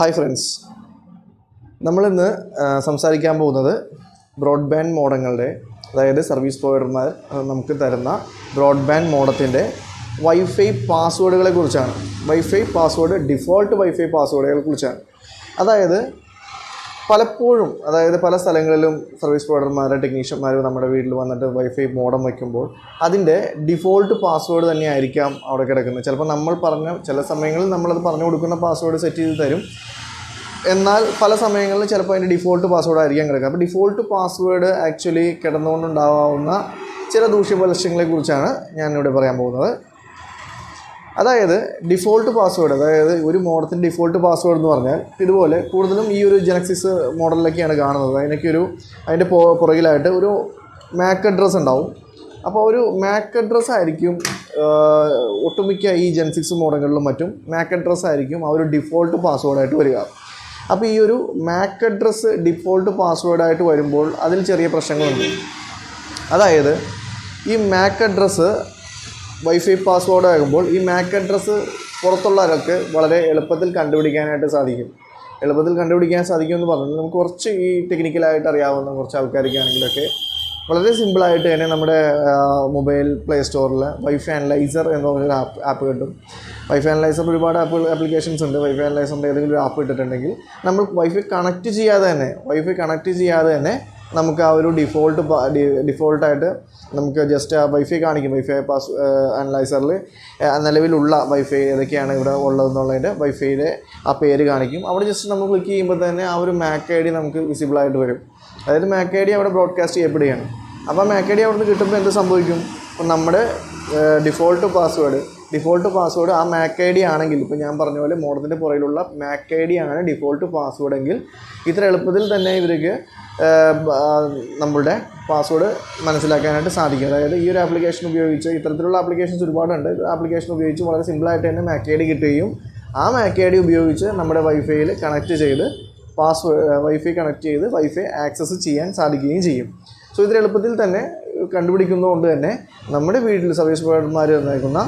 Hi friends, നമ്മൾ ഇന്ന് സംസാരിക്കാൻ പോകുന്നത് ബ്രോഡ്ബാൻഡ് മോഡങ്ങളുടെ അതായത് സർവീസ് പ്രൊവൈഡർമാർ നമുക്ക് തരുന്ന ബ്രോഡ്ബാൻഡ് മോഡത്തിൻ്റെ വൈഫൈ പാസ്വേഡുകളെ കുറിച്ചാണ്. വൈഫൈ പാസ്വേഡ് ഡിഫോൾട്ട് വൈഫൈ പാസ്വേഡുകളെ കുറിച്ചാണ്. അതായത് പലപ്പോഴും പല സ്ഥലങ്ങളിലും സർവീസ് പ്രൊവൈഡർമാർ ടെക്നീഷ്യന്മാർ നമ്മുടെ വീട്ടിൽ വന്നിട്ട് വൈഫൈ മോഡം വയ്ക്കുമ്പോൾ അതിൻ്റെ ഡിഫോൾട്ട് പാസ്വേഡ് തന്നെയായിരിക്കാം അവിടെ കിടക്കുന്നത്. ചിലപ്പോൾ നമ്മൾ ചില സമയങ്ങളിൽ നമ്മളത് പറഞ്ഞു കൊടുക്കുന്ന പാസ്വേഡ് സെറ്റ് ചെയ്ത് തരും. എന്നാൽ പല സമയങ്ങളിൽ ചിലപ്പോൾ അതിൻ്റെ ഡിഫോൾട്ട് പാസ്വേഡ് ആയിരിക്കാം കിടക്കുക. അപ്പോൾ ഡിഫോൾട്ട് പാസ്വേഡ് ആക്ച്വലി കിടന്നുകൊണ്ടുണ്ടാകാവുന്ന ചില ദൂഷ്യഫലങ്ങളെക്കുറിച്ചാണ് ഞാനിവിടെ പറയാൻ പോകുന്നത്. അതായത് ഡിഫോൾട്ട് പാസ്വേഡ്, അതായത് ഒരു മോഡത്തിൻ്റെ ഡിഫോൾട്ട് പാസ്വേഡ് എന്ന് പറഞ്ഞാൽ ഇതുപോലെ കൂടുതലും ഈ ഒരു ജെനക്സിസ് മോഡലിലൊക്കെയാണ് കാണുന്നത്. അതിൻ്റെ പുറകിലായിട്ട് ഒരു മാക് അഡ്രസ്സ് ഉണ്ടാവും. അപ്പോൾ ഒരു മാക് അഡ്രസ്സ് ആയിരിക്കും ഒട്ടുമിക്ക ഈ ജെനക്സിസ് മോഡലുകളിലും മറ്റും മാക് അഡ്രസ്സ് ആയിരിക്കും ആ ഒരു ഡിഫോൾട്ട് പാസ്വേഡായിട്ട് വരിക. അപ്പോൾ ഈ ഒരു മാക് അഡ്രസ്സ് ഡിഫോൾട്ട് പാസ്വേഡായിട്ട് വരുമ്പോൾ അതിൽ ചെറിയ പ്രശ്നങ്ങളുണ്ട്. അതായത് ഈ മാക് അഡ്രസ്സ് വൈഫൈ പാസ്വേഡ് ആകുമ്പോൾ ഈ മാക് അഡ്രസ്സ് പുറത്തുള്ളവരൊക്കെ വളരെ എളുപ്പത്തിൽ കണ്ടുപിടിക്കാനായിട്ട് സാധിക്കും. എന്ന് പറഞ്ഞാൽ നമുക്ക് കുറച്ച് ഈ ടെക്നിക്കലായിട്ട് അറിയാവുന്ന കുറച്ച് ആൾക്കാർക്കാണെങ്കിലൊക്കെ വളരെ സിമ്പിളായിട്ട് തന്നെ നമ്മുടെ മൊബൈൽ പ്ലേ സ്റ്റോറിൽ വൈഫൈ അനലൈസർ എന്ന് പറഞ്ഞൊരു ആപ്പ് കിട്ടും. വൈഫൈ അനലൈസർ ഒരുപാട് ആപ്ലിക്കേഷൻസ് ഉണ്ട്. വൈഫൈ അനലൈസറിൻ്റെ ഏതെങ്കിലും ഒരു ആപ്പ് ഇട്ടിട്ടുണ്ടെങ്കിൽ നമ്മൾ വൈഫൈ കണക്റ്റ് ചെയ്യാതെ തന്നെ നമുക്ക് ആ ഒരു ഡിഫോൾട്ടായിട്ട് നമുക്ക് ജസ്റ്റ് ആ വൈഫൈ കാണിക്കും. വൈഫൈ അനലൈസറിൽ നിലവിലുള്ള വൈഫൈ ഏതൊക്കെയാണ് ഇവിടെ ഉള്ളതെന്നുള്ളതിൻ്റെ വൈഫൈയുടെ ആ പേര് കാണിക്കും. അവിടെ ജസ്റ്റ് നമ്മൾ ക്ലിക്ക് ചെയ്യുമ്പോൾ തന്നെ ആ ഒരു മാക് ഐ ഡി നമുക്ക് വിസിബിളായിട്ട് വരും. അതായത് മാക് ഐ ഡി അവിടെ ബ്രോഡ്കാസ്റ്റ് ചെയ്യപ്പെടുകയാണ്. അപ്പോൾ ആ മാക് ഐ ഡി അവിടെ നിന്ന് കിട്ടുമ്പോൾ എന്ത് സംഭവിക്കും? അപ്പോൾ നമ്മുടെ ഡിഫോൾട്ട് പാസ്വേഡ് ആ മാക് ഐ ഡി ആണെങ്കിൽ, ഇപ്പോൾ ഞാൻ പറഞ്ഞ പോലെ മോഡത്തിൻ്റെ പുറകിലുള്ള മാക് ഐ ഡി ആണ് ഡിഫോൾട്ട് പാസ്വേഡ് എങ്കിൽ ഇത്ര എളുപ്പത്തിൽ തന്നെ ഇവർക്ക് നമ്മളുടെ പാസ്വേഡ് മനസ്സിലാക്കാനായിട്ട് സാധിക്കും. അതായത് ഈ ഒരു ആപ്ലിക്കേഷൻ ഉപയോഗിച്ച്, ഇത്തരത്തിലുള്ള ആപ്ലിക്കേഷൻസ് ഒരുപാടുണ്ട്, ആപ്ലിക്കേഷൻ ഉപയോഗിച്ച് വളരെ സിമ്പിളായിട്ട് തന്നെ മാക് ഐ ഡി കിട്ടുകയും ആ മാക് ഐ ഡി ഉപയോഗിച്ച് നമ്മുടെ വൈഫൈയിൽ കണക്റ്റ് ചെയ്ത് വൈഫൈ ആക്സസ് ചെയ്യാൻ സാധിക്കുകയും ചെയ്യും. സോ ഇത്ര എളുപ്പത്തിൽ തന്നെ കണ്ടുപിടിക്കുന്നതുകൊണ്ട് തന്നെ നമ്മുടെ വീട്ടിൽ സർവീസ് പ്രൊവൈഡർമാർ നൽകുന്ന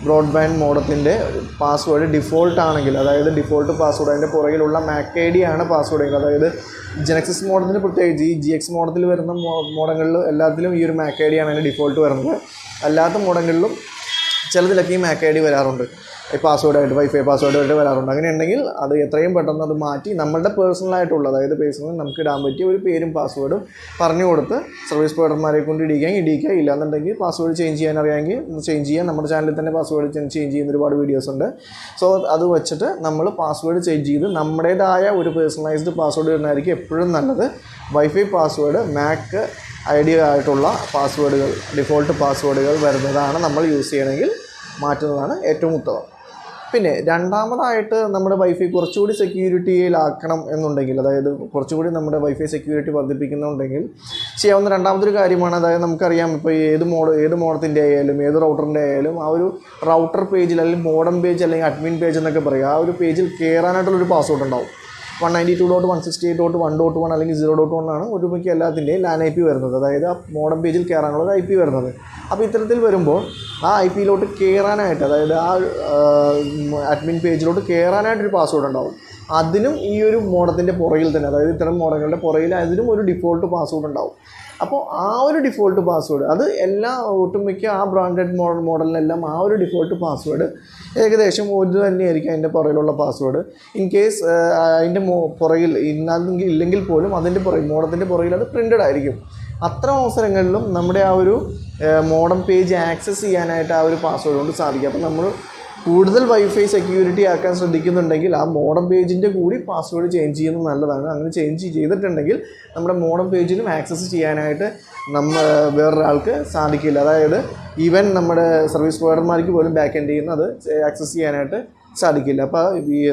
ബ്രോഡ്ബാൻഡ് മോഡത്തിൻ്റെ പാസ്വേഡ് ഡിഫോൾട്ട് ആണെങ്കിൽ, അതായത് ഡിഫോൾട്ട് പാസ്വേഡ് അതിൻ്റെ പുറകിലുള്ള മാക് ഐ ഡി ആണ് പാസ്വേഡ് എങ്കിൽ, അതായത് ജെനക്സിസ് മോഡത്തിന് പ്രത്യേകിച്ച് ഈ GX മോഡത്തിൽ വരുന്ന മോഡങ്ങളിൽ എല്ലാത്തിലും ഈ ഒരു മാക് ഐ ഡി ആണ് അതിൻ്റെ ഡിഫോൾട്ട് വരുന്നത്. അല്ലാത്ത മോഡങ്ങളിലും ചിലതിലൊക്കെ ഈ മാക് ഐ ഡി വരാറുണ്ട്, പാസ്വേഡായിട്ട് വൈഫൈ പാസ്വേഡായിട്ട് വരാറുണ്ട്. അങ്ങനെ ഉണ്ടെങ്കിൽ അത് എത്രയും പെട്ടെന്ന് അത് മാറ്റി നമ്മളുടെ പേഴ്സണലായിട്ടുള്ള, അതായത് പേഴ്സണൽ നമുക്ക് ഇടാൻ പറ്റിയ ഒരു പേരും പാസ്വേഡും പറഞ്ഞു കൊടുത്ത് സർവീസ് പ്രൊവൈഡർമാരെ കൊണ്ട് ഇടിക്കുക. ഇല്ലാന്നുണ്ടെങ്കിൽ പാസ്വേഡ് ചേഞ്ച് ചെയ്യാൻ അറിയാമെങ്കിൽ ചേഞ്ച് ചെയ്യാൻ. നമ്മുടെ ചാനലിൽ തന്നെ പാസ്വേഡ് ചേഞ്ച് ചെയ്യുന്ന ഒരുപാട് വീഡിയോസ് ഉണ്ട്. സോ അത് വെച്ചിട്ട് നമ്മൾ പാസ്വേഡ് ചേഞ്ച് ചെയ്ത് നമ്മുടേതായ ഒരു പേഴ്സണലൈസ്ഡ് പാസ്വേഡ് ഇടുന്നതായിരിക്കും എപ്പോഴും നല്ലത്. Wifi password Mac I D ആയിട്ടുള്ള പാസ്വേഡുകൾ, ഡിഫോൾട്ട് പാസ്വേഡുകൾ വരുന്നതാണ് നമ്മൾ യൂസ് ചെയ്യണമെങ്കിൽ മാറ്റുന്നതാണ് ഏറ്റവും ഉത്തമം. പിന്നെ രണ്ടാമതായിട്ട് നമ്മുടെ വൈഫൈ കുറച്ചുകൂടി സെക്യൂരിറ്റിയിലാക്കണം എന്നുണ്ടെങ്കിൽ, അതായത് കുറച്ചുകൂടി നമ്മുടെ വൈഫൈ സെക്യൂരിറ്റി വർദ്ധിപ്പിക്കുന്നുണ്ടെങ്കിൽ ചെയ്യാവുന്ന രണ്ടാമതൊരു കാര്യമാണ്. അതായത് നമുക്കറിയാം, ഇപ്പോൾ ഏത് മോഡത്തിൻ്റെ ആയാലും ഏത് റൗട്ടറിൻ്റെ ആയാലും ആ ഒരു റൗട്ടർ പേജിൽ അല്ലെങ്കിൽ മോഡം പേജ് അല്ലെങ്കിൽ അഡ്മിൻ പേജ് എന്നൊക്കെ പറയുക, ആ ഒരു പേജിൽ കയറാനായിട്ടുള്ളൊരു പാസ്വേഡ് ഉണ്ടാവും. 192.168.1.1 അല്ലെങ്കിൽ 0.1 ആണ് ഒരുമിക്ക എല്ലാത്തിൻ്റെയും ലാൻ IP വരുന്നത്. അതായത് ആ മോഡം പേജിൽ കയറാനുള്ള ഒരു IP വരുന്നത്. അപ്പോൾ ഇത്തരത്തിൽ വരുമ്പോൾ ആ IP യിലോട്ട് കയറാനായിട്ട്, അതായത് ആ അഡ്മിൻ പേജിലോട്ട് കയറാനായിട്ടൊരു പാസ്വേഡ് ഉണ്ടാവും. അതിനും ഈ ഒരു മോഡത്തിൻ്റെ പുറകിൽ തന്നെ, അതായത് ഇത്തരം മോഡങ്ങളുടെ പുറകിൽ അതിനും ഒരു ഡിഫോൾട്ട് പാസ്വേഡ് ഉണ്ടാവും. അപ്പോൾ ആ ഒരു ഡിഫോൾട്ട് പാസ്വേഡ് അത് ഒട്ടുമിക്ക ആ ബ്രാൻഡഡ് മോഡലിനെല്ലാം ആ ഒരു ഡിഫോൾട്ട് പാസ്വേഡ് ഏകദേശം ഒരു തന്നെയായിരിക്കും അതിൻ്റെ പുറകിലുള്ള പാസ്വേഡ്. ഇൻ കേസ് അതിൻ്റെ പുറകിൽ ഇല്ലെങ്കിൽ പോലും അതിൻ്റെ മോഡത്തിൻ്റെ പുറകിൽ അത് പ്രിൻ്റഡ് ആയിരിക്കും. അത്തരം അവസരങ്ങളിലും നമ്മുടെ ആ ഒരു മോഡം പേജ് ആക്സസ് ചെയ്യാനായിട്ട് ആ ഒരു പാസ്വേഡ് കൊണ്ട് സാധിക്കും. അപ്പോൾ നമ്മൾ കൂടുതൽ വൈഫൈ സെക്യൂരിറ്റി ആക്കാൻ ശ്രദ്ധിക്കുന്നുണ്ടെങ്കിൽ ആ മോഡം പേജിൻ്റെ കൂടി പാസ്വേഡ് ചേഞ്ച് ചെയ്യുന്നത് നല്ലതാണ്. അങ്ങനെ ചേഞ്ച് ചെയ്തിട്ടുണ്ടെങ്കിൽ നമ്മുടെ മോഡം പേജിനും ആക്സസ് ചെയ്യാനായിട്ട് വേറൊരാൾക്ക് സാധിക്കില്ല. അതായത് ഈവൻ നമ്മുടെ സർവീസ് പ്രൊവൈഡർമാർക്ക് പോലും ബാക്ക് എൻഡ് ചെയ്യുന്നത് ആക്സസ് ചെയ്യാനായിട്ട് സാധിക്കില്ല. അപ്പോൾ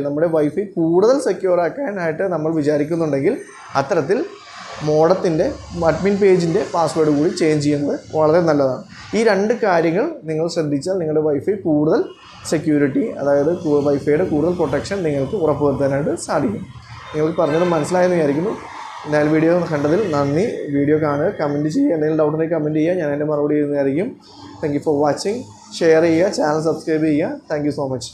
നമ്മുടെ വൈഫൈ കൂടുതൽ സെക്യൂർ ആക്കാനായിട്ട് നമ്മൾ വിചാരിക്കുന്നുണ്ടെങ്കിൽ അത്തരത്തിൽ മോഡത്തിൻ്റെ അഡ്മിൻ പേജിൻ്റെ പാസ്വേഡ് കൂടി ചേഞ്ച് ചെയ്യുന്നത് വളരെ നല്ലതാണ്. ഈ രണ്ട് കാര്യങ്ങൾ നിങ്ങൾ ശ്രദ്ധിച്ചാൽ നിങ്ങളുടെ വൈഫൈ കൂടുതൽ സെക്യൂരിറ്റി, അതായത് വൈഫൈയുടെ കൂടുതൽ പ്രൊട്ടക്ഷൻ നിങ്ങൾക്ക് ഉറപ്പുവരുത്താനായിട്ട് സാധിക്കും. നിങ്ങൾക്ക് പറഞ്ഞത് മനസ്സിലായെന്ന് വിചാരിക്കുന്നു. ഞാൻ വീഡിയോ കണ്ടതിൽ നന്ദി. വീഡിയോ കാണുക, കമൻറ്റ് ചെയ്യുക, എന്തെങ്കിലും ഡൗട്ട് ഉണ്ടെങ്കിൽ കമൻറ്റ് ചെയ്യുക, ഞാൻ എൻ്റെ മറുപടി ചെയ്യുന്നതായിരിക്കും. Thank you for watching. Share ചെയ്യുക, ചാനൽ സബ്സ്ക്രൈബ് ചെയ്യുക. Thank you so much.